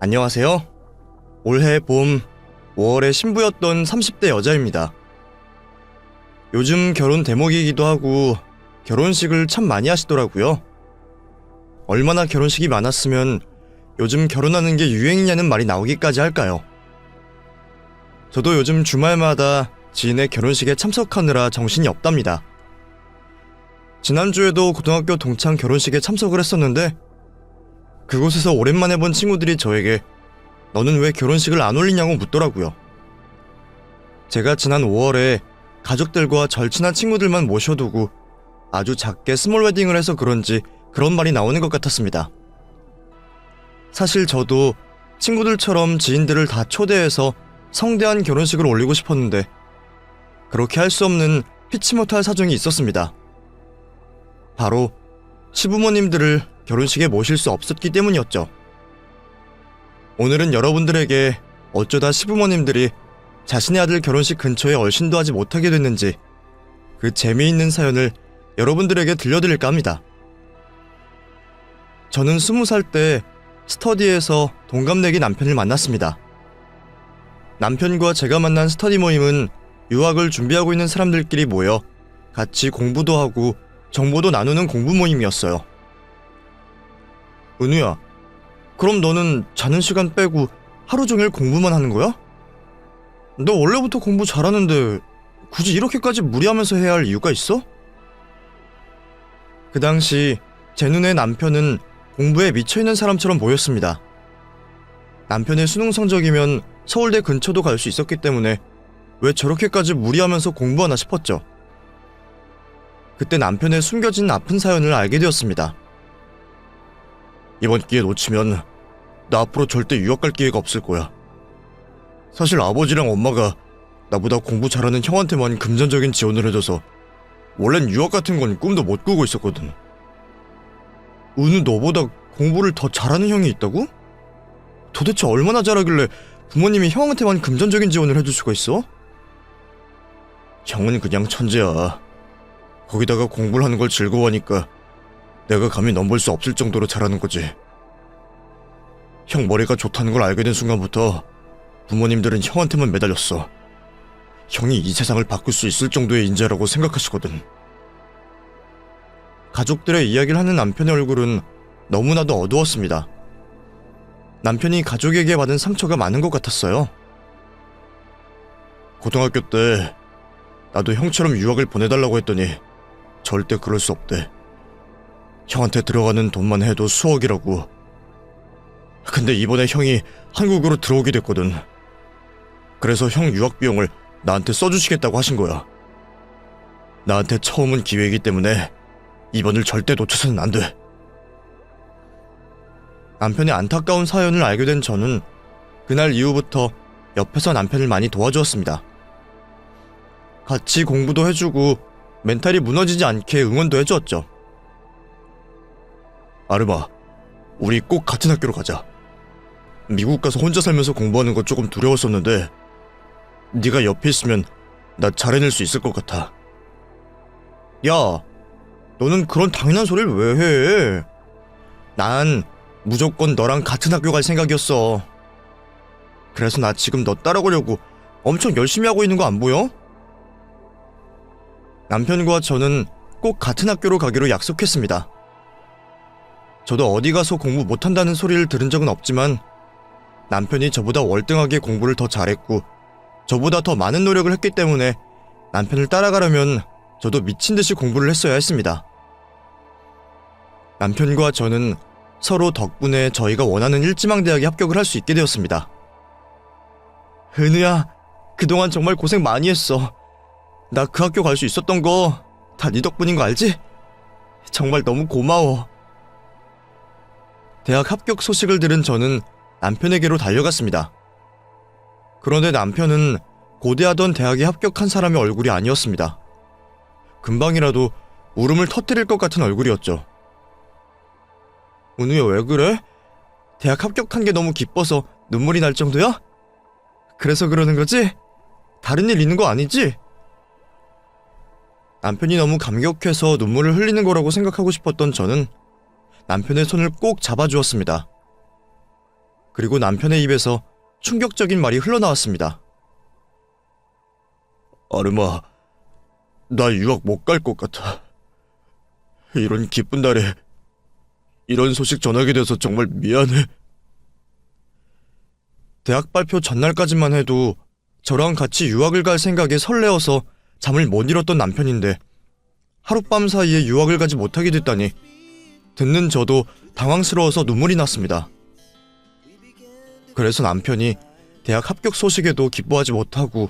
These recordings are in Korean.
안녕하세요. 올해 봄 5월에 신부였던 30대 여자입니다. 요즘 결혼 대목이기도 하고 결혼식을 참 많이 하시더라고요. 얼마나 결혼식이 많았으면 요즘 결혼하는 게 유행이냐는 말이 나오기까지 할까요? 저도 요즘 주말마다 지인의 결혼식에 참석하느라 정신이 없답니다. 지난주에도 고등학교 동창 결혼식에 참석을 했었는데 그곳에서 오랜만에 본 친구들이 저에게 너는 왜 결혼식을 안 올리냐고 묻더라고요. 제가 지난 5월에 가족들과 절친한 친구들만 모셔두고 아주 작게 스몰 웨딩을 해서 그런지 그런 말이 나오는 것 같았습니다. 사실 저도 친구들처럼 지인들을 다 초대해서 성대한 결혼식을 올리고 싶었는데 그렇게 할 수 없는 피치 못할 사정이 있었습니다. 바로 시부모님들을 결혼식에 모실 수 없었기 때문이었죠. 오늘은 여러분들에게 어쩌다 시부모님들이 자신의 아들 결혼식 근처에 얼씬도 하지 못하게 됐는지 그 재미있는 사연을 여러분들에게 들려드릴까 합니다. 저는 20살 때 스터디에서 동갑내기 남편을 만났습니다. 남편과 제가 만난 스터디 모임은 유학을 준비하고 있는 사람들끼리 모여 같이 공부도 하고 정보도 나누는 공부 모임이었어요. 은우야, 그럼 너는 자는 시간 빼고 하루 종일 공부만 하는 거야? 너 원래부터 공부 잘하는데 굳이 이렇게까지 무리하면서 해야 할 이유가 있어? 그 당시 제 눈에 남편은 공부에 미쳐있는 사람처럼 보였습니다. 남편의 수능 성적이면 서울대 근처도 갈 수 있었기 때문에 왜 저렇게까지 무리하면서 공부하나 싶었죠. 그때 남편의 숨겨진 아픈 사연을 알게 되었습니다. 이번 기회 놓치면 나 앞으로 절대 유학 갈 기회가 없을 거야. 사실 아버지랑 엄마가 나보다 공부 잘하는 형한테만 금전적인 지원을 해줘서 원래는 유학 같은 건 꿈도 못 꾸고 있었거든. 은우 너보다 공부를 더 잘하는 형이 있다고? 도대체 얼마나 잘하길래 부모님이 형한테만 금전적인 지원을 해줄 수가 있어? 형은 그냥 천재야. 거기다가 공부를 하는 걸 즐거워하니까 내가 감히 넘볼 수 없을 정도로 잘하는 거지. 형 머리가 좋다는 걸 알게 된 순간부터 부모님들은 형한테만 매달렸어. 형이 이 세상을 바꿀 수 있을 정도의 인재라고 생각하시거든. 가족들의 이야기를 하는 남편의 얼굴은 너무나도 어두웠습니다. 남편이 가족에게 받은 상처가 많은 것 같았어요. 고등학교 때 나도 형처럼 유학을 보내달라고 했더니 절대 그럴 수 없대. 형한테 들어가는 돈만 해도 수억이라고. 근데 이번에 형이 한국으로 들어오게 됐거든. 그래서 형 유학 비용을 나한테 써주시겠다고 하신 거야. 나한테 처음 온 기회이기 때문에 이번을 절대 놓쳐서는 안 돼. 남편의 안타까운 사연을 알게 된 저는 그날 이후부터 옆에서 남편을 많이 도와주었습니다. 같이 공부도 해주고 멘탈이 무너지지 않게 응원도 해주었죠. 아르마, 우리 꼭 같은 학교로 가자. 미국 가서 혼자 살면서 공부하는 거 조금 두려웠었는데 네가 옆에 있으면 나 잘해낼 수 있을 것 같아. 야, 너는 그런 당연한 소리를 왜 해? 난 무조건 너랑 같은 학교 갈 생각이었어. 그래서 나 지금 너 따라가려고 엄청 열심히 하고 있는 거 안 보여? 남편과 저는 꼭 같은 학교로 가기로 약속했습니다. 저도 어디 가서 공부 못한다는 소리를 들은 적은 없지만 남편이 저보다 월등하게 공부를 더 잘했고 저보다 더 많은 노력을 했기 때문에 남편을 따라가려면 저도 미친듯이 공부를 했어야 했습니다. 남편과 저는 서로 덕분에 저희가 원하는 일지망대학에 합격을 할 수 있게 되었습니다. 은우야, 그동안 정말 고생 많이 했어. 나 그 학교 갈 수 있었던 거 다 네 덕분인 거 알지? 정말 너무 고마워. 대학 합격 소식을 들은 저는 남편에게로 달려갔습니다. 그런데 남편은 고대하던 대학에 합격한 사람의 얼굴이 아니었습니다. 금방이라도 울음을 터뜨릴 것 같은 얼굴이었죠. 은우야, 왜 그래? 대학 합격한 게 너무 기뻐서 눈물이 날 정도야? 그래서 그러는 거지? 다른 일 있는 거 아니지? 남편이 너무 감격해서 눈물을 흘리는 거라고 생각하고 싶었던 저는 남편의 손을 꼭 잡아주었습니다. 그리고 남편의 입에서 충격적인 말이 흘러나왔습니다. 아르마, 나 유학 못 갈 것 같아. 이런 기쁜 날에 이런 소식 전하게 돼서 정말 미안해. 대학 발표 전날까지만 해도 저랑 같이 유학을 갈 생각에 설레어서 잠을 못 이뤘던 남편인데 하룻밤 사이에 유학을 가지 못하게 됐다니 듣는 저도 당황스러워서 눈물이 났습니다. 그래서 남편이 대학 합격 소식에도 기뻐하지 못하고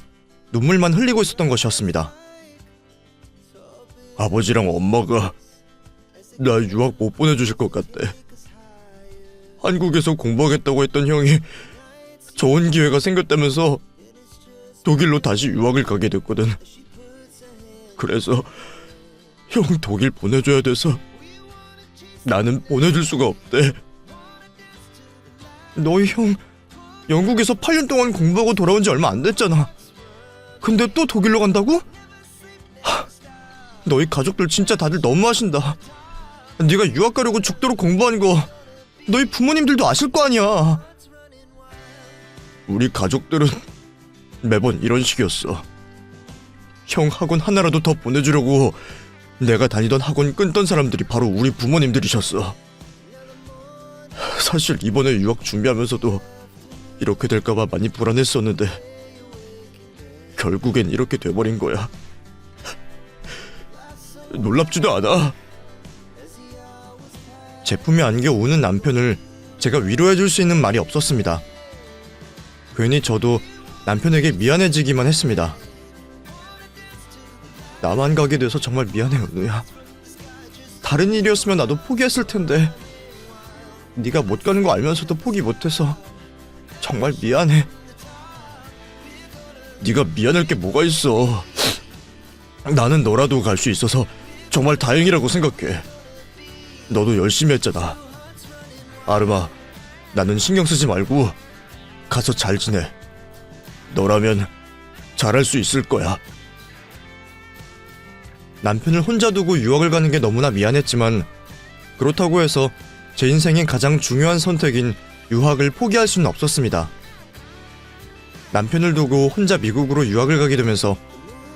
눈물만 흘리고 있었던 것이었습니다. 아버지랑 엄마가 나 유학 못 보내주실 것 같대. 한국에서 공부하겠다고 했던 형이 좋은 기회가 생겼다면서 독일로 다시 유학을 가게 됐거든. 그래서 형 독일 보내줘야 돼서 나는 보내줄 수가 없대. 너희 형 영국에서 8년 동안 공부하고 돌아온 지 얼마 안 됐잖아. 근데 또 독일로 간다고? 너희 가족들 진짜 다들 너무하신다. 네가 유학 가려고 죽도록 공부한 거 너희 부모님들도 아실 거 아니야. 우리 가족들은 매번 이런 식이었어. 형 학원 하나라도 더 보내주려고 내가 다니던 학원 끊던 사람들이 바로 우리 부모님들이셨어. 사실 이번에 유학 준비하면서도 이렇게 될까봐 많이 불안했었는데 결국엔 이렇게 돼버린 거야. 놀랍지도 않아. 제품에 안겨 우는 남편을 제가 위로해줄 수 있는 말이 없었습니다. 괜히 저도 남편에게 미안해지기만 했습니다. 나만 가게 돼서 정말 미안해, 은우야. 다른 일이었으면 나도 포기했을 텐데 네가 못 가는 거 알면서도 포기 못해서 정말 미안해. 네가 미안할 게 뭐가 있어. 나는 너라도 갈 수 있어서 정말 다행이라고 생각해. 너도 열심히 했잖아. 아르마, 나는 신경 쓰지 말고 가서 잘 지내. 너라면 잘할 수 있을 거야. 남편을 혼자 두고 유학을 가는 게 너무나 미안했지만 그렇다고 해서 제 인생의 가장 중요한 선택인 유학을 포기할 수는 없었습니다. 남편을 두고 혼자 미국으로 유학을 가게 되면서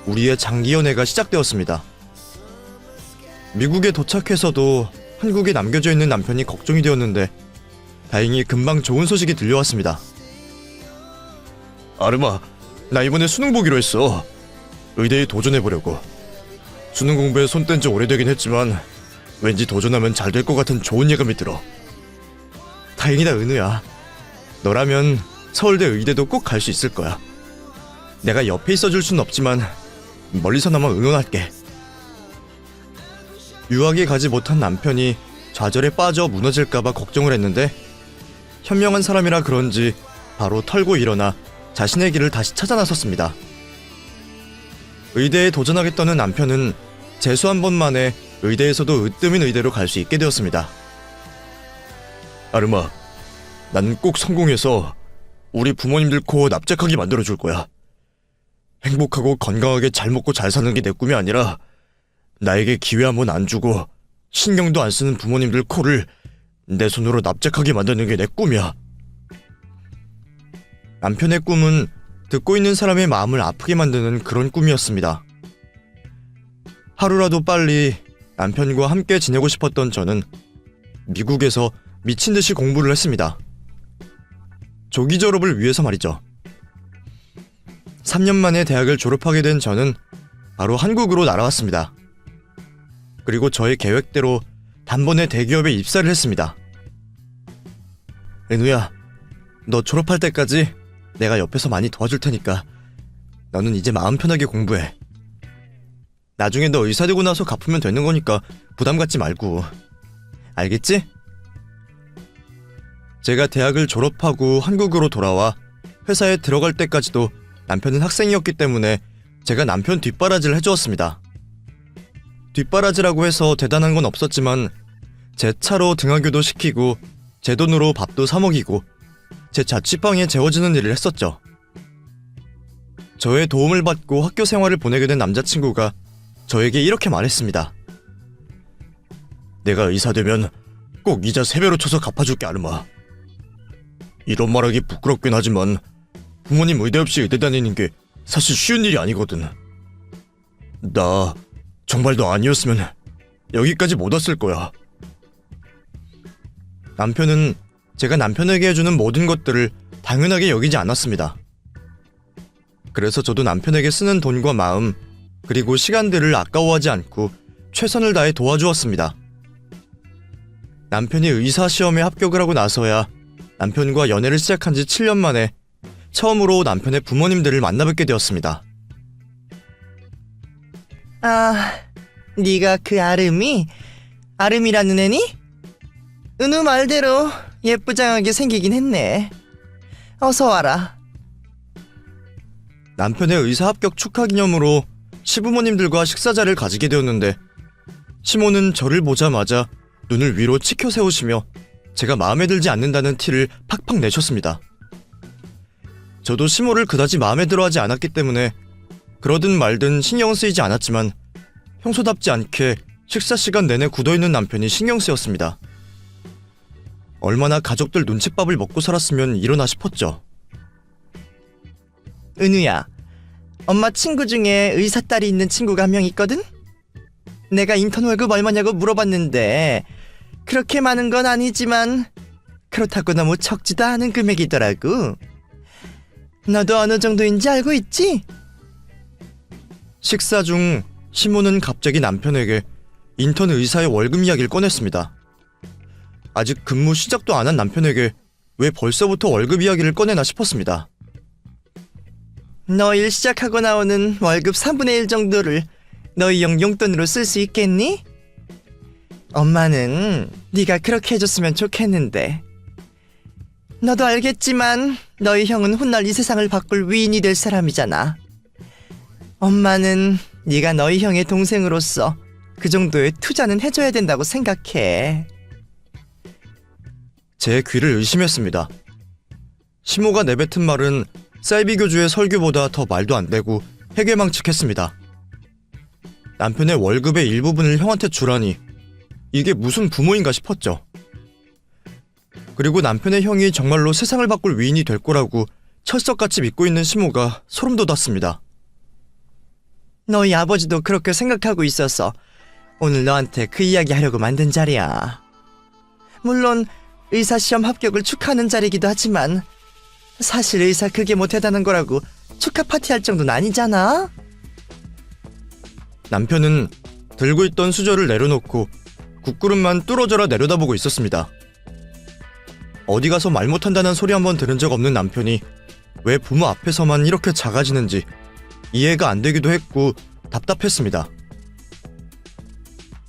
우리의 장기 연애가 시작되었습니다. 미국에 도착해서도 한국에 남겨져 있는 남편이 걱정이 되었는데 다행히 금방 좋은 소식이 들려왔습니다. 아르마, 나 이번에 수능 보기로 했어. 의대에 도전해보려고. 수능 공부에 손 뗀 지 오래되긴 했지만 왠지 도전하면 잘 될 것 같은 좋은 예감이 들어. 다행이다, 은우야. 너라면 서울대 의대도 꼭 갈 수 있을 거야. 내가 옆에 있어줄 순 없지만 멀리서나마 응원할게. 유학에 가지 못한 남편이 좌절에 빠져 무너질까봐 걱정을 했는데 현명한 사람이라 그런지 바로 털고 일어나 자신의 길을 다시 찾아 나섰습니다. 의대에 도전하겠다는 남편은 재수 한 번 만에 의대에서도 으뜸인 의대로 갈 수 있게 되었습니다. 아르마, 나는 꼭 성공해서 우리 부모님들 코 납작하게 만들어줄 거야. 행복하고 건강하게 잘 먹고 잘 사는 게 내 꿈이 아니라 나에게 기회 한 번 안 주고 신경도 안 쓰는 부모님들 코를 내 손으로 납작하게 만드는 게 내 꿈이야. 남편의 꿈은 듣고 있는 사람의 마음을 아프게 만드는 그런 꿈이었습니다. 하루라도 빨리 남편과 함께 지내고 싶었던 저는 미국에서 미친 듯이 공부를 했습니다. 조기 졸업을 위해서 말이죠. 3년 만에 대학을 졸업하게 된 저는 바로 한국으로 날아왔습니다. 그리고 저의 계획대로 단번에 대기업에 입사를 했습니다. 은우야, 너 졸업할 때까지 내가 옆에서 많이 도와줄 테니까 너는 이제 마음 편하게 공부해. 나중에 너 의사 되고 나서 갚으면 되는 거니까 부담 갖지 말고. 알겠지? 제가 대학을 졸업하고 한국으로 돌아와 회사에 들어갈 때까지도 남편은 학생이었기 때문에 제가 남편 뒷바라지를 해주었습니다. 뒷바라지라고 해서 대단한 건 없었지만 제 차로 등하교도 시키고 제 돈으로 밥도 사 먹이고 제 자취방에 재워주는 일을 했었죠. 저의 도움을 받고 학교 생활을 보내게 된 남자친구가 저에게 이렇게 말했습니다. 내가 의사 되면 꼭 이자 3배로 쳐서 갚아줄게, 아르마. 이런 말하기 부끄럽긴 하지만 부모님 의대 없이 의대 다니는 게 사실 쉬운 일이 아니거든. 나 정말 너 아니었으면 여기까지 못 왔을 거야. 남편은 제가 남편에게 해주는 모든 것들을 당연하게 여기지 않았습니다. 그래서 저도 남편에게 쓰는 돈과 마음, 그리고 시간들을 아까워하지 않고 최선을 다해 도와주었습니다. 남편이 의사 시험에 합격을 하고 나서야 남편과 연애를 시작한 지 7년 만에 처음으로 남편의 부모님들을 만나뵙게 되었습니다. 아, 네가 그 아름이? 아름이라는 애니? 은우 말대로 예쁘장하게 생기긴 했네. 어서 와라. 남편의 의사 합격 축하 기념으로 시부모님들과 식사자를 가지게 되었는데 시모는 저를 보자마자 눈을 위로 치켜 세우시며 제가 마음에 들지 않는다는 티를 팍팍 내셨습니다. 저도 시모를 그다지 마음에 들어하지 않았기 때문에 그러든 말든 신경 쓰이지 않았지만 평소답지 않게 식사 시간 내내 굳어있는 남편이 신경 쓰였습니다. 얼마나 가족들 눈칫밥을 먹고 살았으면 이러나 싶었죠. 은우야, 엄마 친구 중에 의사 딸이 있는 친구가 한 명 있거든? 내가 인턴 월급 얼마냐고 물어봤는데 그렇게 많은 건 아니지만 그렇다고 너무 적지도 않은 금액이더라고. 너도 어느 정도인지 알고 있지? 식사 중 시모는 갑자기 남편에게 인턴 의사의 월급 이야기를 꺼냈습니다. 아직 근무 시작도 안 한 남편에게 왜 벌써부터 월급 이야기를 꺼내나 싶었습니다. 너 일 시작하고 나오는 월급 3분의 1 정도를 너희 형 용돈으로 쓸 수 있겠니? 엄마는 네가 그렇게 해줬으면 좋겠는데. 너도 알겠지만 너희 형은 훗날 이 세상을 바꿀 위인이 될 사람이잖아. 엄마는 네가 너희 형의 동생으로서 그 정도의 투자는 해줘야 된다고 생각해. 제 귀를 의심했습니다. 시모가 내뱉은 말은 사이비교주의 설교보다 더 말도 안 되고 해괴망측했습니다. 남편의 월급의 일부분을 형한테 주라니 이게 무슨 부모인가 싶었죠. 그리고 남편의 형이 정말로 세상을 바꿀 위인이 될 거라고 철석같이 믿고 있는 시모가 소름 돋았습니다. 너희 아버지도 그렇게 생각하고 있어서 오늘 너한테 그 이야기 하려고 만든 자리야. 물론 의사 시험 합격을 축하하는 자리이기도 하지만 사실 의사 그게 뭐 대단한 거라고 축하 파티할 정도는 아니잖아. 남편은 들고 있던 수저를 내려놓고 국그릇만 뚫어져라 내려다보고 있었습니다. 어디 가서 말 못한다는 소리 한번 들은 적 없는 남편이 왜 부모 앞에서만 이렇게 작아지는지 이해가 안 되기도 했고 답답했습니다.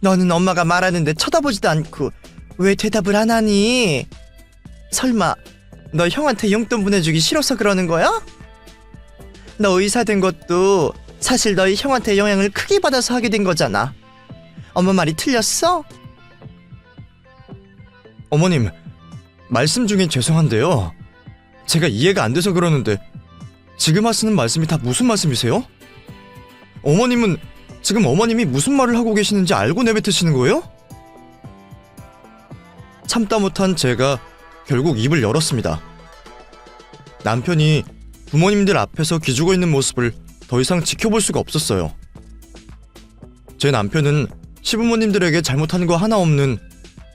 너는 엄마가 말하는데 쳐다보지도 않고 왜 대답을 안 하니? 설마 너 형한테 용돈 보내주기 싫어서 그러는 거야? 너 의사 된 것도 사실 너희 형한테 영향을 크게 받아서 하게 된 거잖아. 엄마 말이 틀렸어? 어머님, 말씀 중에 죄송한데요. 제가 이해가 안 돼서 그러는데 지금 하시는 말씀이 다 무슨 말씀이세요? 어머님은 지금 어머님이 무슨 말을 하고 계시는지 알고 내뱉으시는 거예요? 참다 못한 제가 결국 입을 열었습니다. 남편이 부모님들 앞에서 기죽어 있는 모습을 더 이상 지켜볼 수가 없었어요. 제 남편은 시부모님들에게 잘못한 거 하나 없는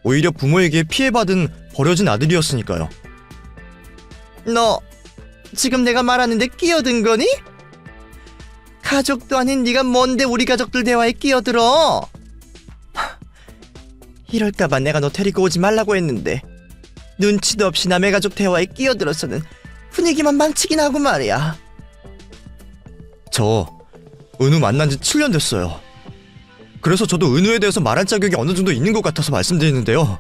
오히려 부모에게 피해받은 버려진 아들이었으니까요. 너 지금 내가 말하는데 끼어든 거니? 가족도 아닌 네가 뭔데 우리 가족들 대화에 끼어들어? 이럴까봐 내가 너 데리고 오지 말라고 했는데 눈치도 없이 남의 가족 대화에 끼어들어서는 분위기만 망치긴 하고 말이야. 저 은우 만난 지 7년 됐어요. 그래서 저도 은우에 대해서 말할 자격이 어느 정도 있는 것 같아서 말씀드리는데요.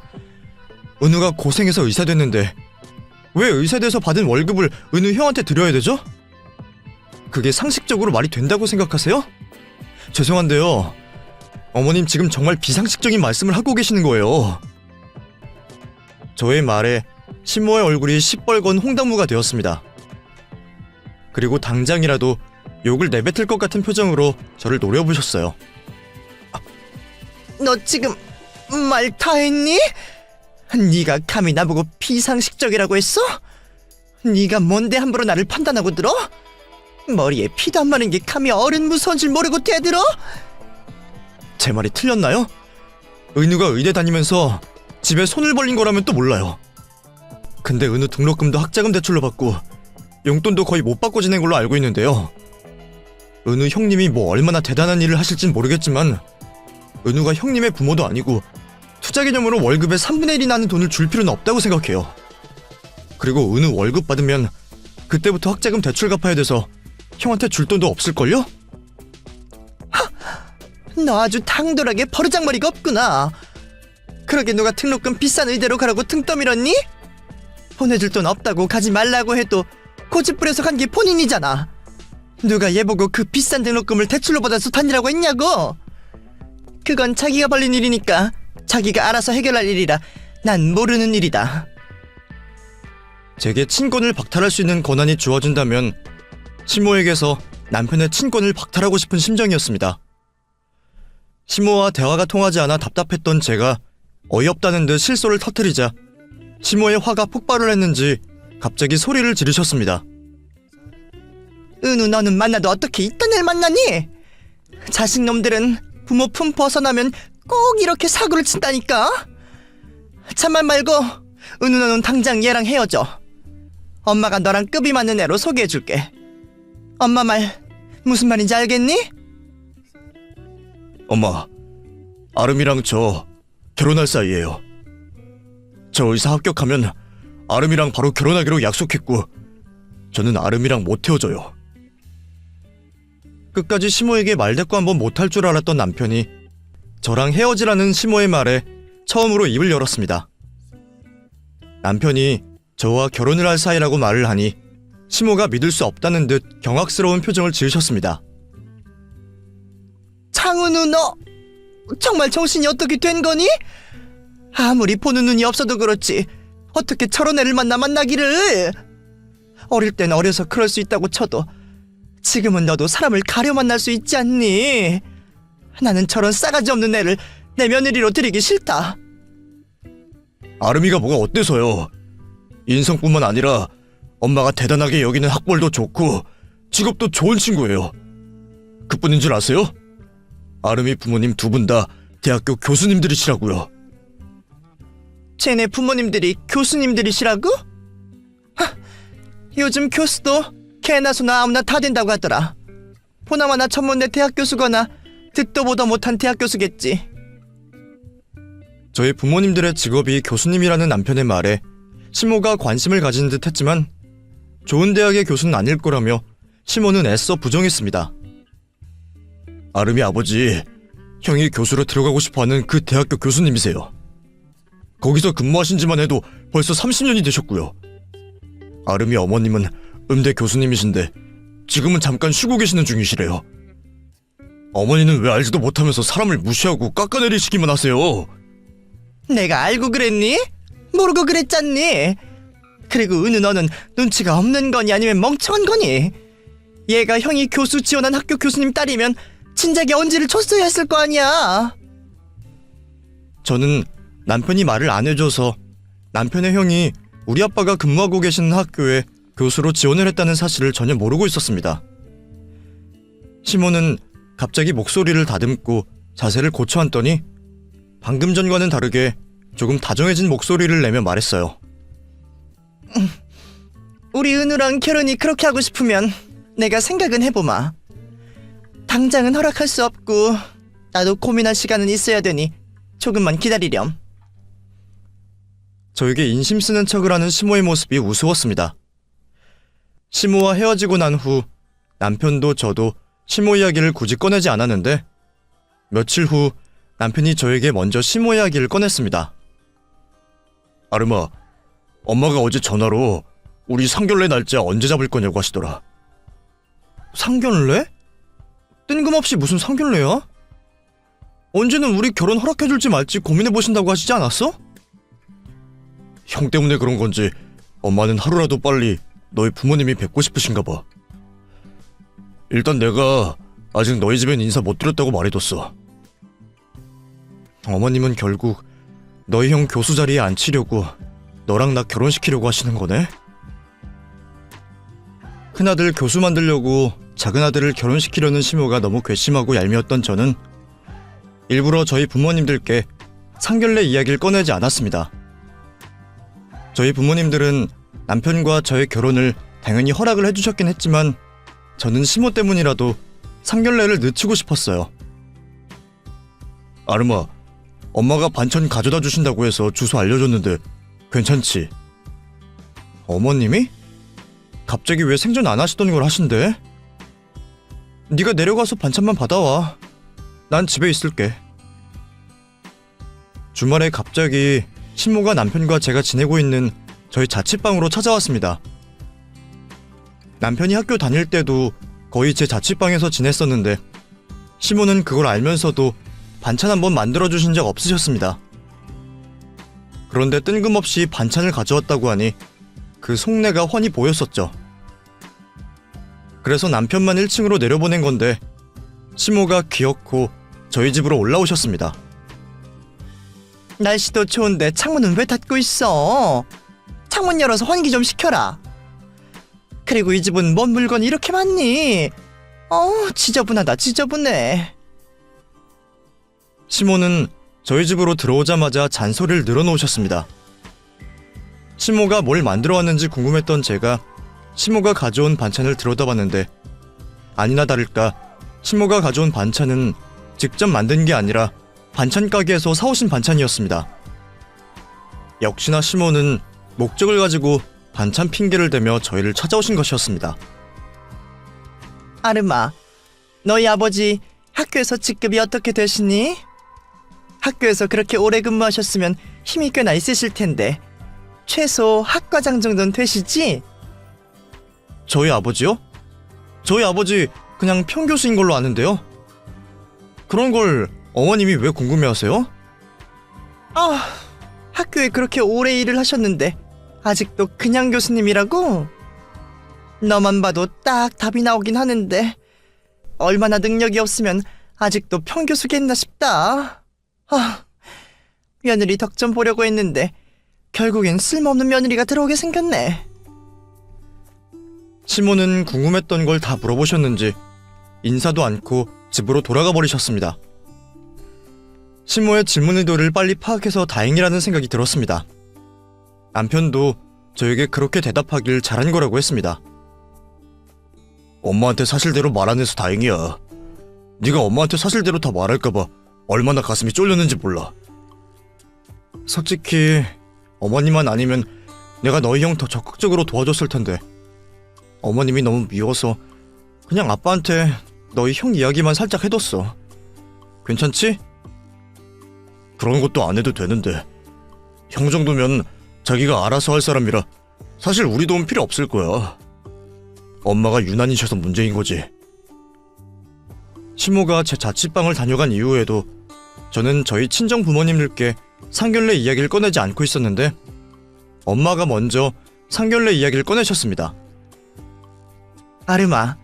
은우가 고생해서 의사 됐는데 왜 의사돼서 받은 월급을 은우 형한테 드려야 되죠? 그게 상식적으로 말이 된다고 생각하세요? 죄송한데요. 어머님 지금 정말 비상식적인 말씀을 하고 계시는 거예요. 저의 말에 신모의 얼굴이 시뻘건 홍당무가 되었습니다. 그리고 당장이라도 욕을 내뱉을 것 같은 표정으로 저를 노려보셨어요. 너 지금 말 다 했니? 네가 감히 나보고 비상식적이라고 했어? 네가 뭔데 함부로 나를 판단하고 들어? 머리에 피도 안 마른 게 감히 어른 무서운 줄 모르고 대들어? 제 말이 틀렸나요? 은우가 의대 다니면서 집에 손을 벌린 거라면 또 몰라요. 근데 은우 등록금도 학자금 대출로 받고 용돈도 거의 못 받고 지낸 걸로 알고 있는데요. 은우 형님이 뭐 얼마나 대단한 일을 하실진 모르겠지만 은우가 형님의 부모도 아니고 투자 개념으로 월급의 3분의 1이 나는 돈을 줄 필요는 없다고 생각해요. 그리고 은우 월급 받으면 그때부터 학자금 대출 갚아야 돼서 형한테 줄 돈도 없을걸요? 너 아주 당돌하게 버르장머리가 없구나. 그러게 누가 등록금 비싼 의대로 가라고 등 떠밀었니? 보내줄 돈 없다고 가지 말라고 해도 고집 부려서 간 게 본인이잖아. 누가 얘 보고 그 비싼 등록금을 대출로 받아서 다니라고 했냐고? 그건 자기가 벌린 일이니까 자기가 알아서 해결할 일이라 난 모르는 일이다. 제게 친권을 박탈할 수 있는 권한이 주어진다면 시모에게서 남편의 친권을 박탈하고 싶은 심정이었습니다. 시모와 대화가 통하지 않아 답답했던 제가 어이없다는 듯 실소를 터뜨리자 시모의 화가 폭발을 했는지 갑자기 소리를 지르셨습니다. 은우 너는 만나도 어떻게 이딴 애를 만나니? 자식놈들은 부모 품 벗어나면 꼭 이렇게 사고를 친다니까? 참말 말고 은우 너는 당장 얘랑 헤어져. 엄마가 너랑 급이 맞는 애로 소개해줄게. 엄마 말 무슨 말인지 알겠니? 엄마, 아름이랑 저 결혼할 사이예요. 저 의사 합격하면 아름이랑 바로 결혼하기로 약속했고 저는 아름이랑 못 헤어져요. 끝까지 시모에게 말대꾸 한번 못할 줄 알았던 남편이 저랑 헤어지라는 시모의 말에 처음으로 입을 열었습니다. 남편이 저와 결혼을 할 사이라고 말을 하니 시모가 믿을 수 없다는 듯 경악스러운 표정을 지으셨습니다. 창은우 너 정말 정신이 어떻게 된 거니? 아무리 보는 눈이 없어도 그렇지 어떻게 저런 애를 만나기를. 어릴 땐 어려서 그럴 수 있다고 쳐도 지금은 너도 사람을 가려 만날 수 있지 않니? 나는 저런 싸가지 없는 애를 내 며느리로 들이기 싫다. 아름이가 뭐가 어때서요? 인성뿐만 아니라 엄마가 대단하게 여기는 학벌도 좋고 직업도 좋은 친구예요. 그뿐인 줄 아세요? 아름이 부모님 두 분 다 대학교 교수님들이시라고요. 쟤네 부모님들이 교수님들이시라고? 하, 요즘 교수도 개나 소나 아무나 다 된다고 하더라. 보나마나 천문대 대학 교수거나 듣도 보도 못한 대학 교수겠지. 저희 부모님들의 직업이 교수님이라는 남편의 말에 시모가 관심을 가진 듯 했지만 좋은 대학의 교수는 아닐 거라며 시모는 애써 부정했습니다. 아름이 아버지, 형이 교수로 들어가고 싶어하는 그 대학교 교수님이세요. 거기서 근무하신 지만 해도 벌써 30년이 되셨고요. 아름이 어머님은 음대 교수님이신데 지금은 잠깐 쉬고 계시는 중이시래요. 어머니는 왜 알지도 못하면서 사람을 무시하고 깎아내리시기만 하세요. 내가 알고 그랬니? 모르고 그랬잖니? 그리고 은우 너는 눈치가 없는 거니 아니면 멍청한 거니? 얘가 형이 교수 지원한 학교 교수님 딸이면 진작에 언지를 쳤어야 했을 거 아니야. 저는 남편이 말을 안 해줘서 남편의 형이 우리 아빠가 근무하고 계시는 학교에 교수로 지원을 했다는 사실을 전혀 모르고 있었습니다. 시모는 갑자기 목소리를 다듬고 자세를 고쳐 앉더니 방금 전과는 다르게 조금 다정해진 목소리를 내며 말했어요. 우리 은우랑 결혼이 그렇게 하고 싶으면 내가 생각은 해보마. 당장은 허락할 수 없고 나도 고민할 시간은 있어야 되니 조금만 기다리렴. 저에게 인심 쓰는 척을 하는 시모의 모습이 우스웠습니다. 시모와 헤어지고 난 후 남편도 저도 시모 이야기를 굳이 꺼내지 않았는데 며칠 후 남편이 저에게 먼저 시모 이야기를 꺼냈습니다. 아름아, 엄마가 어제 전화로 우리 상견례 날짜 언제 잡을 거냐고 하시더라. 상견례? 뜬금없이 무슨 상견례야? 언제는 우리 결혼 허락해줄지 말지 고민해보신다고 하시지 않았어? 형 때문에 그런 건지 엄마는 하루라도 빨리 너희 부모님이 뵙고 싶으신가 봐. 일단 내가 아직 너희 집엔 인사 못 드렸다고 말해뒀어. 어머님은 결국 너희 형 교수 자리에 앉히려고 너랑 나 결혼시키려고 하시는 거네? 큰아들 교수 만들려고 작은아들을 결혼시키려는 심호가 너무 괘씸하고 얄미웠던 저는 일부러 저희 부모님들께 상견례 이야기를 꺼내지 않았습니다. 저희 부모님들은 남편과 저의 결혼을 당연히 허락을 해주셨긴 했지만 저는 심호 때문이라도 상견례를 늦추고 싶었어요. 아름아, 엄마가 반찬 가져다 주신다고 해서 주소 알려줬는데 괜찮지? 어머님이? 갑자기 왜 생전 안 하시던 걸 하신대? 네가 내려가서 반찬만 받아와. 난 집에 있을게. 주말에 갑자기 신모가 남편과 제가 지내고 있는 저희 자취방으로 찾아왔습니다. 남편이 학교 다닐 때도 거의 제 자취방에서 지냈었는데 시모는 그걸 알면서도 반찬 한번 만들어주신 적 없으셨습니다. 그런데 뜬금없이 반찬을 가져왔다고 하니 그 속내가 훤히 보였었죠. 그래서 남편만 1층으로 내려보낸 건데 시모가 귀엽고 저희 집으로 올라오셨습니다. 날씨도 좋은데 창문은 왜 닫고 있어? 창문 열어서 환기 좀 시켜라. 그리고 이 집은 뭔 물건이 이렇게 많니? 지저분하다 지저분해. 시모는 저희 집으로 들어오자마자 잔소리를 늘어놓으셨습니다. 시모가 뭘 만들어 왔는지 궁금했던 제가 시모가 가져온 반찬을 들여다봤는데 아니나 다를까 시모가 가져온 반찬은 직접 만든 게 아니라 반찬 가게에서 사오신 반찬이었습니다. 역시나 시모는 목적을 가지고 반찬 핑계를 대며 저희를 찾아오신 것이었습니다. 아름아, 너희 아버지 학교에서 직급이 어떻게 되시니? 학교에서 그렇게 오래 근무하셨으면 힘이 꽤나 있으실 텐데 최소 학과장 정도는 되시지? 저희 아버지요? 저희 아버지 그냥 평교수인 걸로 아는데요. 그런 걸 어머님이 왜 궁금해하세요? 학교에 그렇게 오래 일을 하셨는데 아직도 그냥 교수님이라고? 너만 봐도 딱 답이 나오긴 하는데 얼마나 능력이 없으면 아직도 평교수겠나 싶다. 며느리 덕 좀 보려고 했는데 결국엔 쓸모없는 며느리가 들어오게 생겼네. 시모는 궁금했던 걸 다 물어보셨는지 인사도 않고 집으로 돌아가 버리셨습니다. 시모의 질문 의도를 빨리 파악해서 다행이라는 생각이 들었습니다. 남편도 저에게 그렇게 대답하길 잘한 거라고 했습니다. 엄마한테 사실대로 말 안 해서 다행이야. 네가 엄마한테 사실대로 다 말할까봐 얼마나 가슴이 쫄렸는지 몰라. 솔직히 어머니만 아니면 내가 너희 형 더 적극적으로 도와줬을 텐데 어머님이 너무 미워서 그냥 아빠한테 너희 형 이야기만 살짝 해뒀어. 괜찮지? 그런 것도 안 해도 되는데 형 정도면 자기가 알아서 할 사람이라 사실 우리 도움 필요 없을 거야. 엄마가 유난히셔서 문제인 거지. 시모가 제 자취방을 다녀간 이후에도 저는 저희 친정 부모님들께 상견례 이야기를 꺼내지 않고 있었는데 엄마가 먼저 상견례 이야기를 꺼내셨습니다. 아름아,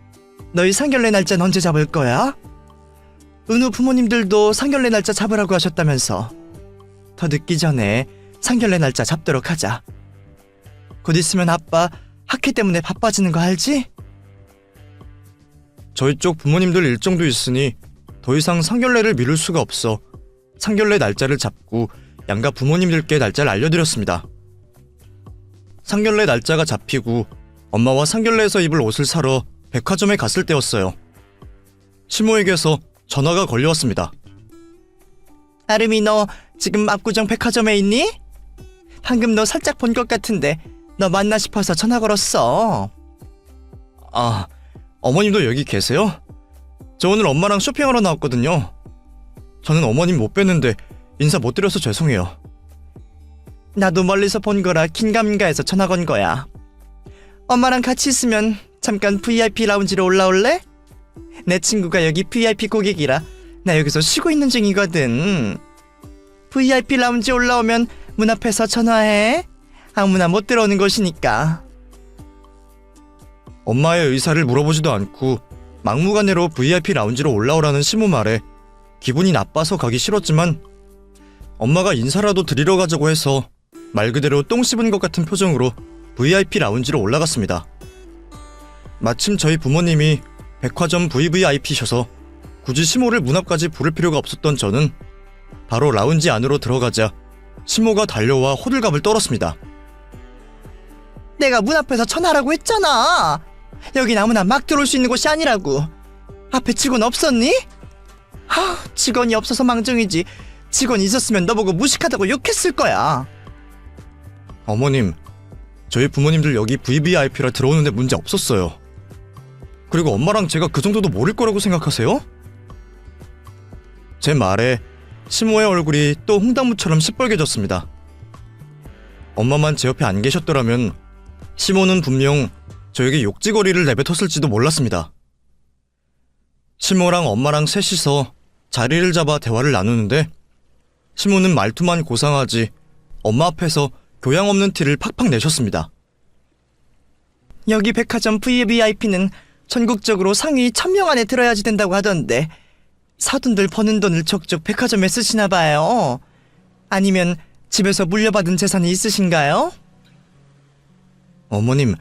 너희 상견례 날짜는 언제 잡을 거야? 은우 부모님들도 상견례 날짜 잡으라고 하셨다면서. 더 늦기 전에 상견례 날짜 잡도록 하자. 곧 있으면 아빠 학회 때문에 바빠지는 거 알지? 저희 쪽 부모님들 일정도 있으니 더 이상 상견례를 미룰 수가 없어 상견례 날짜를 잡고 양가 부모님들께 날짜를 알려드렸습니다. 상견례 날짜가 잡히고 엄마와 상견례에서 입을 옷을 사러 백화점에 갔을 때였어요. 시모에게서 전화가 걸려왔습니다. 아름이 너 지금 압구정 백화점에 있니? 방금 너 살짝 본 것 같은데 너 만나 싶어서 전화 걸었어. 아, 어머님도 여기 계세요? 저 오늘 엄마랑 쇼핑하러 나왔거든요. 저는 어머님 못 뵀는데 인사 못 드려서 죄송해요. 나도 멀리서 본 거라 긴가민가해서 전화 건 거야. 엄마랑 같이 있으면 잠깐 VIP 라운지로 올라올래? 내 친구가 여기 VIP 고객이라 나 여기서 쉬고 있는 중이거든. VIP 라운지 올라오면 문 앞에서 전화해. 아무나 못 들어오는 곳이니까. 엄마의 의사를 물어보지도 않고 막무가내로 VIP 라운지로 올라오라는 시모 말에 기분이 나빠서 가기 싫었지만 엄마가 인사라도 드리러 가자고 해서 말 그대로 똥 씹은 것 같은 표정으로 VIP 라운지로 올라갔습니다. 마침 저희 부모님이 백화점 VVIP셔서 굳이 시모를 문 앞까지 부를 필요가 없었던 저는 바로 라운지 안으로 들어가자 시모가 달려와 호들갑을 떨었습니다. 내가 문 앞에서 전화하라고 했잖아. 여긴 아무나 막 들어올 수 있는 곳이 아니라고. 앞에 직원 없었니? 직원이 없어서 망정이지. 직원이 있었으면 너보고 무식하다고 욕했을 거야. 어머님, 저희 부모님들 여기 VVIP라 들어오는데 문제 없었어요. 그리고 엄마랑 제가 그 정도도 모를 거라고 생각하세요? 제 말에 시모의 얼굴이 또 홍당무처럼 시뻘개졌습니다. 엄마만 제 옆에 안 계셨더라면 시모는 분명 저에게 욕지거리를 내뱉었을지도 몰랐습니다. 시모랑 엄마랑 셋이서 자리를 잡아 대화를 나누는데 시모는 말투만 고상하지 엄마 앞에서 교양 없는 티를 팍팍 내셨습니다. 여기 백화점 VVIP는 전국적으로 상위 1000명 안에 들어야지 된다고 하던데 사돈들 버는 돈을 족족 백화점에 쓰시나 봐요. 아니면 집에서 물려받은 재산이 있으신가요? 어머님,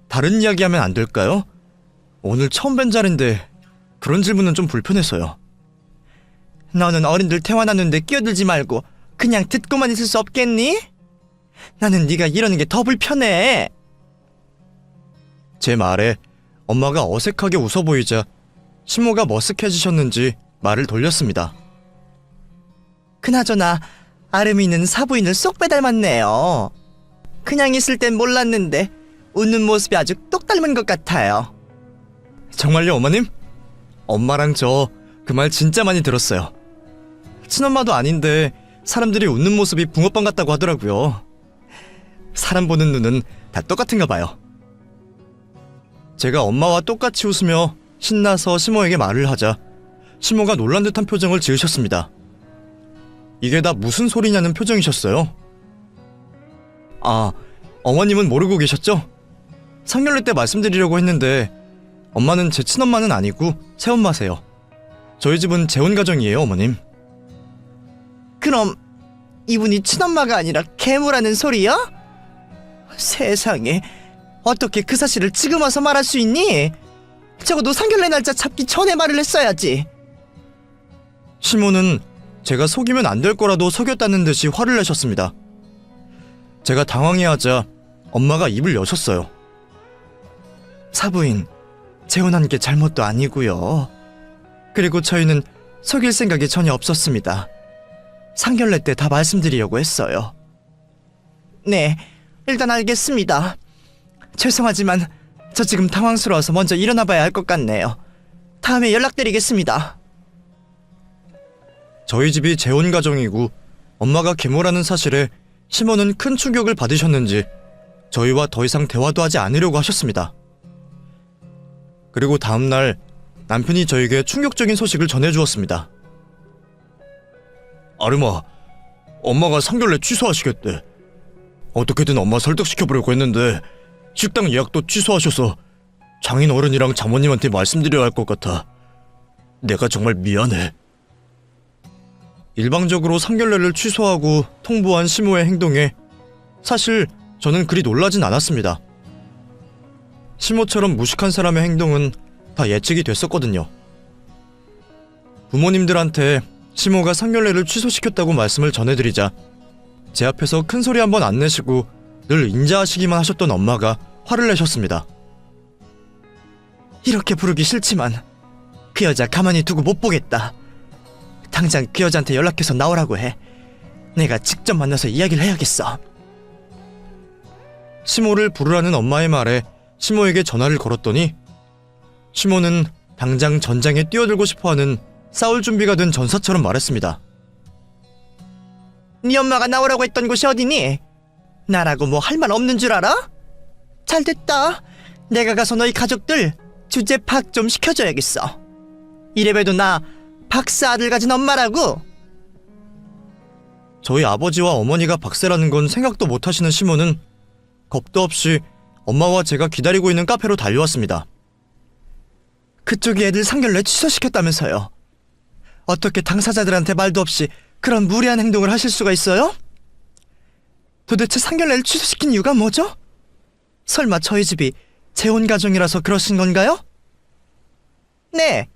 다른 이야기하면 안 될까요? 오늘 처음 뵌 자리인데 그런 질문은 좀 불편해서요. 너는 어른들 대화 나누는데 끼어들지 말고 그냥 듣고만 있을 수 없겠니? 나는 네가 이러는 게 더 불편해. 제 말에 엄마가 어색하게 웃어 보이자 시모가 머쓱해지셨는지 말을 돌렸습니다. 그나저나 아름이는 사부인을 쏙 빼닮았네요. 그냥 있을 땐 몰랐는데 웃는 모습이 아주 똑 닮은 것 같아요. 정말요, 어머님? 엄마랑 저 그 말 진짜 많이 들었어요. 친엄마도 아닌데 사람들이 웃는 모습이 붕어빵 같다고 하더라고요. 사람 보는 눈은 다 똑같은가 봐요. 제가 엄마와 똑같이 웃으며 신나서 시모에게 말을 하자 시모가 놀란 듯한 표정을 지으셨습니다. 이게 다 무슨 소리냐는 표정이셨어요. 아, 어머님은 모르고 계셨죠? 상견례 때 말씀드리려고 했는데 엄마는 제 친엄마는 아니고 새엄마세요. 저희 집은 재혼 가정이에요, 어머님. 그럼 이분이 친엄마가 아니라 계모라는 소리야? 세상에, 어떻게 그 사실을 지금 와서 말할 수 있니? 적어도 상견례 날짜 잡기 전에 말을 했어야지. 시모는 제가 속이면 안 될 거라도 속였다는 듯이 화를 내셨습니다. 제가 당황해하자 엄마가 입을 여셨어요. 사부인, 재혼한 게 잘못도 아니고요. 그리고 저희는 속일 생각이 전혀 없었습니다. 상견례 때 다 말씀드리려고 했어요. 네, 일단 알겠습니다. 죄송하지만 저 지금 당황스러워서 먼저 일어나 봐야 할 것 같네요. 다음에 연락드리겠습니다. 저희 집이 재혼 가정이고 엄마가 계모라는 사실에 시모는 큰 충격을 받으셨는지 저희와 더 이상 대화도 하지 않으려고 하셨습니다. 그리고 다음날 남편이 저에게 충격적인 소식을 전해주었습니다. 아름아, 엄마가 상견례 취소하시겠대. 어떻게든 엄마 설득시켜보려고 했는데 식당 예약도 취소하셔서 장인 어른이랑 장모님한테 말씀드려야 할 것 같아. 내가 정말 미안해. 일방적으로 상견례를 취소하고 통보한 시모의 행동에 사실 저는 그리 놀라진 않았습니다. 시모처럼 무식한 사람의 행동은 다 예측이 됐었거든요. 부모님들한테 시모가 상견례를 취소시켰다고 말씀을 전해드리자 제 앞에서 큰 소리 한번 안 내시고 늘 인자하시기만 하셨던 엄마가 화를 내셨습니다. 이렇게 부르기 싫지만 그 여자 가만히 두고 못 보겠다. 당장 그 여자한테 연락해서 나오라고 해. 내가 직접 만나서 이야기를 해야겠어. 시모를 부르라는 엄마의 말에 시모에게 전화를 걸었더니 시모는 당장 전장에 뛰어들고 싶어하는 싸울 준비가 된 전사처럼 말했습니다. 네 엄마가 나오라고 했던 곳이 어디니? 나라고 뭐 할 말 없는 줄 알아? 잘됐다. 내가 가서 너희 가족들 주제 파악 좀 시켜줘야겠어. 이래봬도 나 박사 아들 가진 엄마라고. 저희 아버지와 어머니가 박세라는 건 생각도 못하시는 시모는 겁도 없이 엄마와 제가 기다리고 있는 카페로 달려왔습니다. 그쪽이 애들 상견례 취소시켰다면서요. 어떻게 당사자들한테 말도 없이 그런 무례한 행동을 하실 수가 있어요? 도대체 상견례를 취소시킨 이유가 뭐죠? 설마 저희 집이 재혼 가정이라서 그러신 건가요? 네,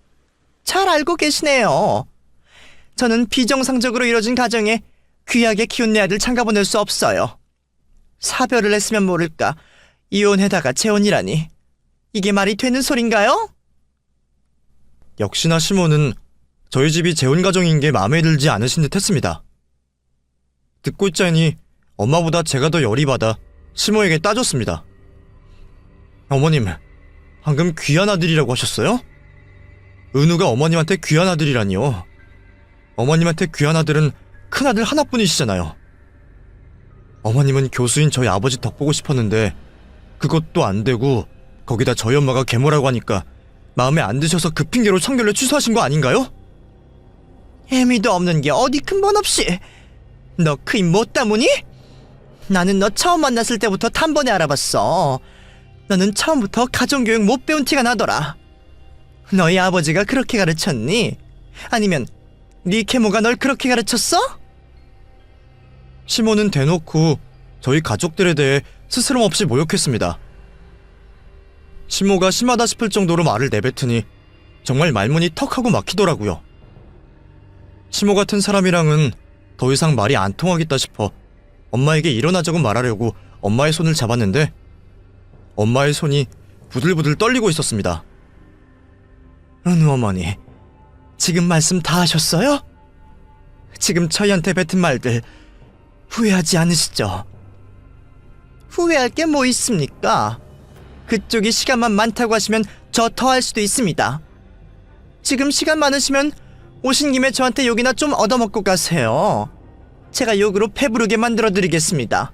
잘 알고 계시네요. 저는 비정상적으로 이뤄진 가정에 귀하게 키운 내 아들 장가보낼 수 없어요. 사별을 했으면 모를까 이혼에다가 재혼이라니. 이게 말이 되는 소린가요? 역시나 시모는 저희 집이 재혼 가정인 게 마음에 들지 않으신 듯 했습니다. 듣고 있자니 엄마보다 제가 더 열이 받아 시모에게 따졌습니다. 어머님, 방금 귀한 아들이라고 하셨어요? 은우가 어머님한테 귀한 아들이라니요. 어머님한테 귀한 아들은 큰아들 하나뿐이시잖아요. 어머님은 교수인 저희 아버지 덕보고 싶었는데 그것도 안 되고 거기다 저희 엄마가 계모라고 하니까 마음에 안 드셔서 그 핑계로 청결례 취소하신 거 아닌가요? 애미도 없는 게 어디 근본 없이. 너 그 입 못 다무니? 나는 너 처음 만났을 때부터 단번에 알아봤어. 너는 처음부터 가정교육 못 배운 티가 나더라. 너희 아버지가 그렇게 가르쳤니? 아니면 네 계모가 널 그렇게 가르쳤어? 시모는 대놓고 저희 가족들에 대해 스스럼 없이 모욕했습니다. 시모가 심하다 싶을 정도로 말을 내뱉으니 정말 말문이 턱하고 막히더라고요. 시모 같은 사람이랑은 더 이상 말이 안 통하겠다 싶어 엄마에게 일어나자고 말하려고 엄마의 손을 잡았는데 엄마의 손이 부들부들 떨리고 있었습니다. 은우 어머니, 지금 말씀 다 하셨어요? 지금 저희한테 뱉은 말들 후회하지 않으시죠? 후회할 게 뭐 있습니까? 그쪽이 시간만 많다고 하시면 저 더 할 수도 있습니다. 지금 시간 많으시면 오신 김에 저한테 욕이나 좀 얻어먹고 가세요. 제가 욕으로 배부르게 만들어드리겠습니다.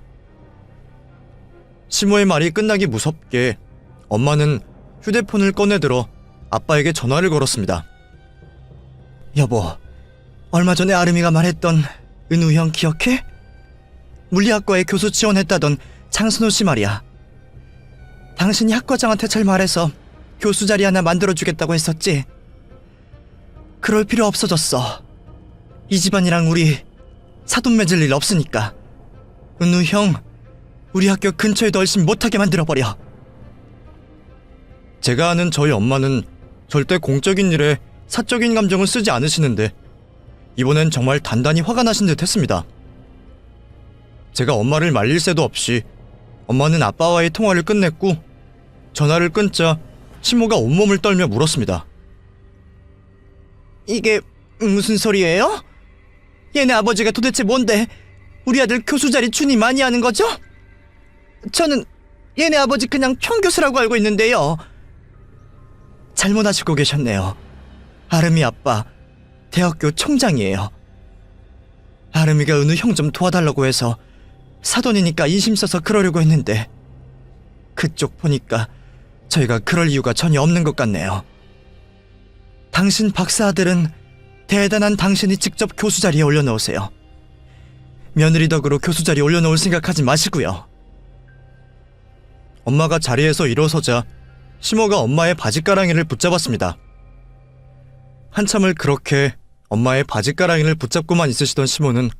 시모의 말이 끝나기 무섭게 엄마는 휴대폰을 꺼내들어 아빠에게 전화를 걸었습니다. 여보, 얼마 전에 아름이가 말했던 은우 형 기억해? 물리학과에 교수 지원했다던 장순호 씨 말이야. 당신이 학과장한테 잘 말해서 교수 자리 하나 만들어주겠다고 했었지? 그럴 필요 없어졌어. 이 집안이랑 우리 사돈 맺을 일 없으니까. 은우 형, 우리 학교 근처에도 얼씬 못하게 만들어버려. 제가 아는 저희 엄마는 절대 공적인 일에 사적인 감정을 쓰지 않으시는데 이번엔 정말 단단히 화가 나신 듯 했습니다. 제가 엄마를 말릴 새도 없이 엄마는 아빠와의 통화를 끝냈고 전화를 끊자 시모가 온몸을 떨며 물었습니다. 이게 무슨 소리예요? 얘네 아버지가 도대체 뭔데 우리 아들 교수 자리 준이 많이 하는 거죠? 저는 얘네 아버지 그냥 평교수라고 알고 있는데요. 잘못 아시고 계셨네요. 아름이 아빠 대학교 총장이에요. 아름이가 은우 형 좀 도와달라고 해서 사돈이니까 인심 써서 그러려고 했는데 그쪽 보니까 저희가 그럴 이유가 전혀 없는 것 같네요. 당신 박사 아들은 대단한 당신이 직접 교수 자리에 올려놓으세요. 며느리 덕으로 교수 자리에 올려놓을 생각하지 마시고요. 엄마가 자리에서 일어서자 시모가 엄마의 바짓가랑이를 붙잡았습니다. 한참을 그렇게 엄마의 바짓가랑이를 붙잡고만 있으시던 시모는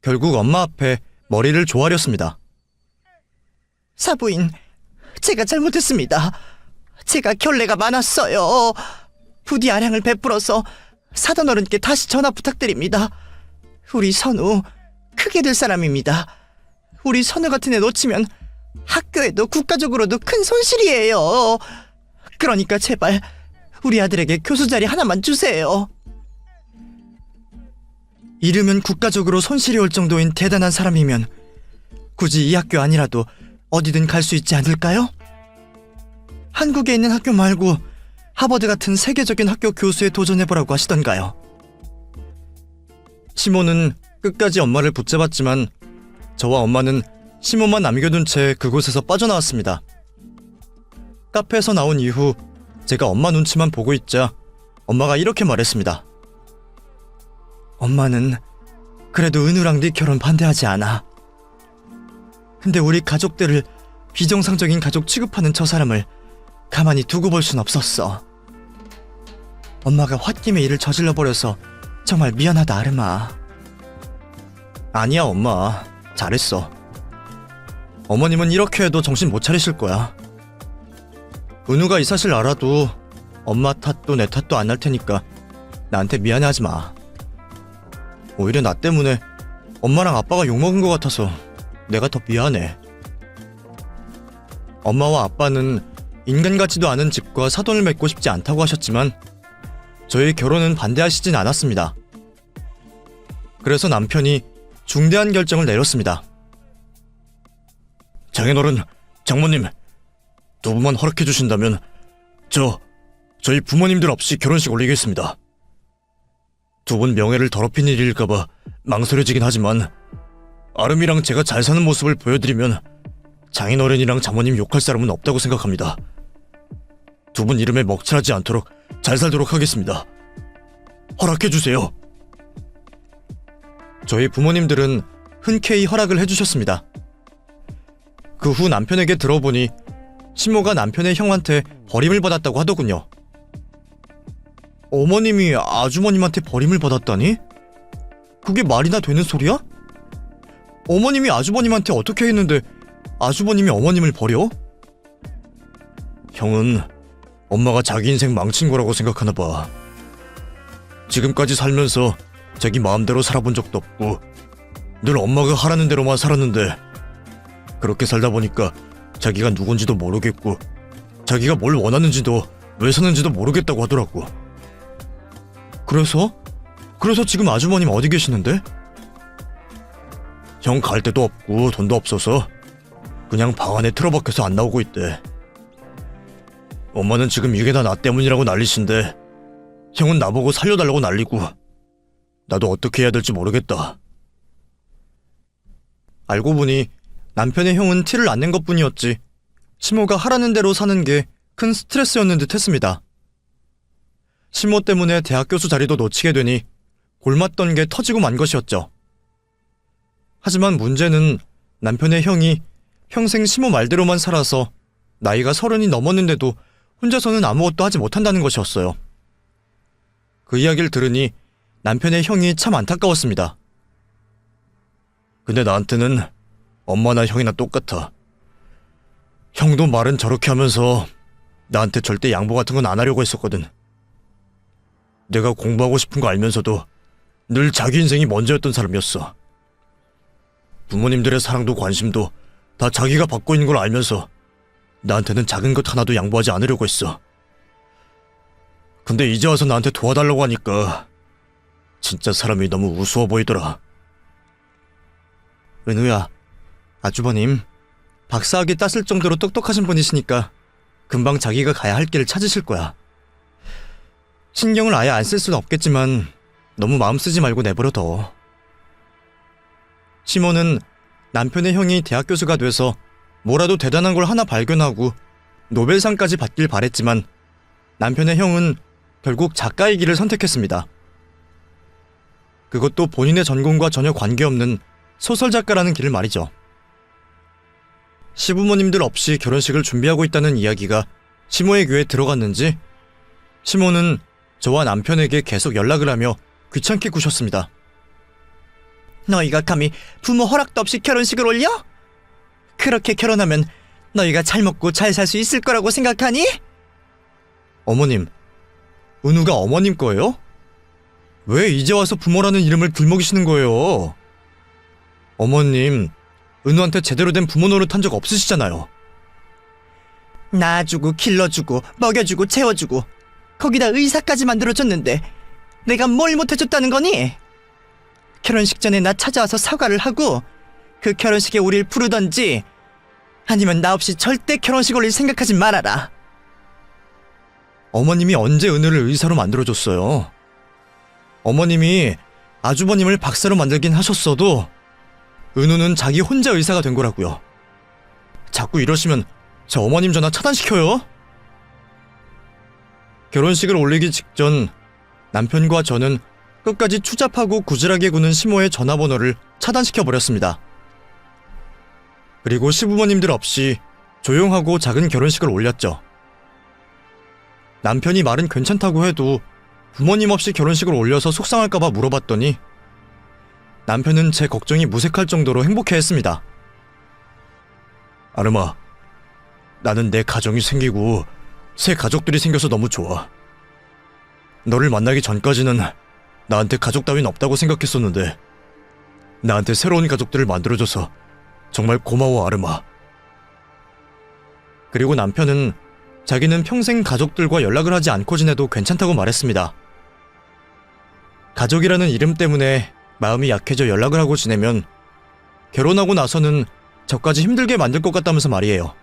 결국 엄마 앞에 머리를 조아렸습니다. 사부인, 제가 잘못했습니다. 제가 결례가 많았어요. 부디 아량을 베풀어서 사돈 어른께 다시 전화 부탁드립니다. 우리 선우 크게 될 사람입니다. 우리 선우 같은 애 놓치면 학교에도 국가적으로도 큰 손실이에요. 그러니까 제발 우리 아들에게 교수 자리 하나만 주세요. 이르면 국가적으로 손실이 올 정도인 대단한 사람이면 굳이 이 학교 아니라도 어디든 갈 수 있지 않을까요? 한국에 있는 학교 말고 하버드 같은 세계적인 학교 교수에 도전해보라고 하시던가요. 시모는 끝까지 엄마를 붙잡았지만 저와 엄마는 시모만 남겨둔 채 그곳에서 빠져나왔습니다. 카페에서 나온 이후 제가 엄마 눈치만 보고 있자 엄마가 이렇게 말했습니다. 엄마는 그래도 은우랑 네 결혼 반대하지 않아. 근데 우리 가족들을 비정상적인 가족 취급하는 저 사람을 가만히 두고 볼 순 없었어. 엄마가 홧김에 일을 저질러버려서 정말 미안하다 아름아. 아니야 엄마, 잘했어. 어머님은 이렇게 해도 정신 못 차리실 거야. 은우가 이 사실 알아도 엄마 탓도 내 탓도 안 날 테니까 나한테 미안해하지 마. 오히려 나 때문에 엄마랑 아빠가 욕먹은 것 같아서 내가 더 미안해. 엄마와 아빠는 인간 같지도 않은 집과 사돈을 맺고 싶지 않다고 하셨지만 저희 결혼은 반대하시진 않았습니다. 그래서 남편이 중대한 결정을 내렸습니다. 장인어른, 장모님, 두 분만 허락해 주신다면 저희 부모님들 없이 결혼식 올리겠습니다. 두 분 명예를 더럽힌 일일까봐 망설여지긴 하지만 아름이랑 제가 잘 사는 모습을 보여드리면 장인어른이랑 장모님 욕할 사람은 없다고 생각합니다. 두 분 이름에 먹칠하지 않도록 잘 살도록 하겠습니다. 허락해 주세요. 저희 부모님들은 흔쾌히 허락을 해주셨습니다. 그 후 남편에게 들어보니 시모가 남편의 형한테 버림을 받았다고 하더군요. 어머님이 아주머님한테 버림을 받았다니? 그게 말이나 되는 소리야? 어머님이 아주버님한테 어떻게 했는데 아주버님이 어머님을 버려? 형은 엄마가 자기 인생 망친 거라고 생각하나 봐. 지금까지 살면서 자기 마음대로 살아본 적도 없고 늘 엄마가 하라는 대로만 살았는데 그렇게 살다 보니까 자기가 누군지도 모르겠고 자기가 뭘 원하는지도 왜 사는지도 모르겠다고 하더라고. 그래서 지금 아주머님 어디 계시는데? 형 갈 데도 없고 돈도 없어서 그냥 방 안에 틀어박혀서 안 나오고 있대. 엄마는 지금 이게 다 나 때문이라고 난리신데 형은 나보고 살려달라고 난리고 나도 어떻게 해야 될지 모르겠다. 알고 보니 남편의 형은 티를 안 낸 것뿐이었지 시모가 하라는 대로 사는 게 큰 스트레스였는 듯 했습니다. 시모 때문에 대학 교수 자리도 놓치게 되니 골맞던 게 터지고 만 것이었죠. 하지만 문제는 남편의 형이 평생 시모 말대로만 살아서 나이가 30이 넘었는데도 혼자서는 아무것도 하지 못한다는 것이었어요. 그 이야기를 들으니 남편의 형이 참 안타까웠습니다. 근데 나한테는 엄마나 형이나 똑같아. 형도 말은 저렇게 하면서 나한테 절대 양보 같은 건 안 하려고 했었거든. 내가 공부하고 싶은 거 알면서도 늘 자기 인생이 먼저였던 사람이었어. 부모님들의 사랑도 관심도 다 자기가 받고 있는 걸 알면서 나한테는 작은 것 하나도 양보하지 않으려고 했어. 근데 이제 와서 나한테 도와달라고 하니까 진짜 사람이 너무 우스워 보이더라. 은우야, 아주버님 박사학위 땄을 정도로 똑똑하신 분이시니까 금방 자기가 가야 할 길을 찾으실 거야. 신경을 아예 안 쓸 수는 없겠지만 너무 마음 쓰지 말고 내버려둬. 시모는 남편의 형이 대학 교수가 돼서 뭐라도 대단한 걸 하나 발견하고 노벨상까지 받길 바랬지만 남편의 형은 결국 작가의 길을 선택했습니다. 그것도 본인의 전공과 전혀 관계없는 소설 작가라는 길을 말이죠. 시부모님들 없이 결혼식을 준비하고 있다는 이야기가 시모의 귀에 들어갔는지 시모는 저와 남편에게 계속 연락을 하며 귀찮게 구셨습니다. 너희가 감히 부모 허락도 없이 결혼식을 올려? 그렇게 결혼하면 너희가 잘 먹고 잘 살 수 있을 거라고 생각하니? 어머님, 은우가 어머님 거예요? 왜 이제 와서 부모라는 이름을 들먹이시는 거예요? 어머님, 은우한테 제대로 된 부모 노릇한 적 없으시잖아요. 낳아주고 길러주고 먹여주고 채워주고 거기다 의사까지 만들어줬는데 내가 뭘 못해줬다는 거니? 결혼식 전에 나 찾아와서 사과를 하고 그 결혼식에 우릴 부르던지 아니면 나 없이 절대 결혼식 올릴 생각하지 말아라. 어머님이 언제 은우를 의사로 만들어줬어요? 어머님이 아주버님을 박사로 만들긴 하셨어도 은우는 자기 혼자 의사가 된 거라고요. 자꾸 이러시면 제 어머님 전화 차단시켜요. 결혼식을 올리기 직전 남편과 저는 끝까지 추잡하고 구질하게 구는 시모의 전화번호를 차단시켜버렸습니다. 그리고 시부모님들 없이 조용하고 작은 결혼식을 올렸죠. 남편이 말은 괜찮다고 해도 부모님 없이 결혼식을 올려서 속상할까봐 물어봤더니 남편은 제 걱정이 무색할 정도로 행복해했습니다. 아름아, 나는 내 가정이 생기고 새 가족들이 생겨서 너무 좋아. 너를 만나기 전까지는 나한테 가족 따윈 없다고 생각했었는데 나한테 새로운 가족들을 만들어줘서 정말 고마워, 아르마. 그리고 남편은 자기는 평생 가족들과 연락을 하지 않고 지내도 괜찮다고 말했습니다. 가족이라는 이름 때문에 마음이 약해져 연락을 하고 지내면 결혼하고 나서는 저까지 힘들게 만들 것 같다면서 말이에요.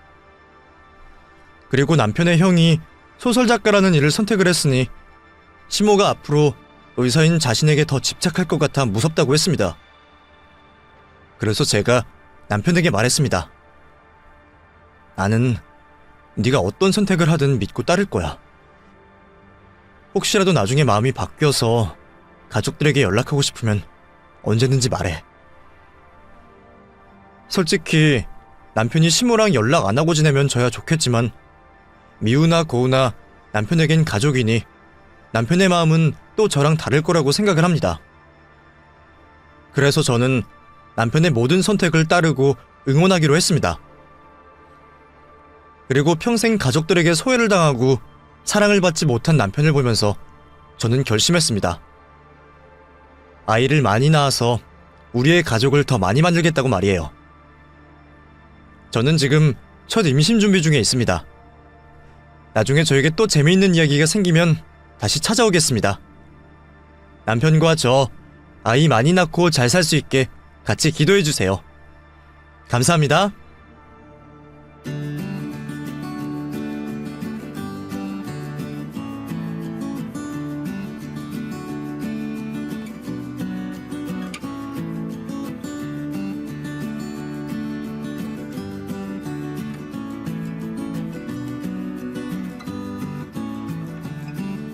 그리고 남편의 형이 소설작가라는 일을 선택을 했으니 시모가 앞으로 의사인 자신에게 더 집착할 것 같아 무섭다고 했습니다. 그래서 제가 남편에게 말했습니다. 나는 네가 어떤 선택을 하든 믿고 따를 거야. 혹시라도 나중에 마음이 바뀌어서 가족들에게 연락하고 싶으면 언제든지 말해. 솔직히 남편이 시모랑 연락 안 하고 지내면 저야 좋겠지만 미우나 고우나 남편에겐 가족이니 남편의 마음은 또 저랑 다를 거라고 생각을 합니다. 그래서 저는 남편의 모든 선택을 따르고 응원하기로 했습니다. 그리고 평생 가족들에게 소외를 당하고 사랑을 받지 못한 남편을 보면서 저는 결심했습니다. 아이를 많이 낳아서 우리의 가족을 더 많이 만들겠다고 말이에요. 저는 지금 첫 임신 준비 중에 있습니다. 나중에 저에게 또 재미있는 이야기가 생기면 다시 찾아오겠습니다. 남편과 저 아이 많이 낳고 잘 살 수 있게 같이 기도해주세요. 감사합니다.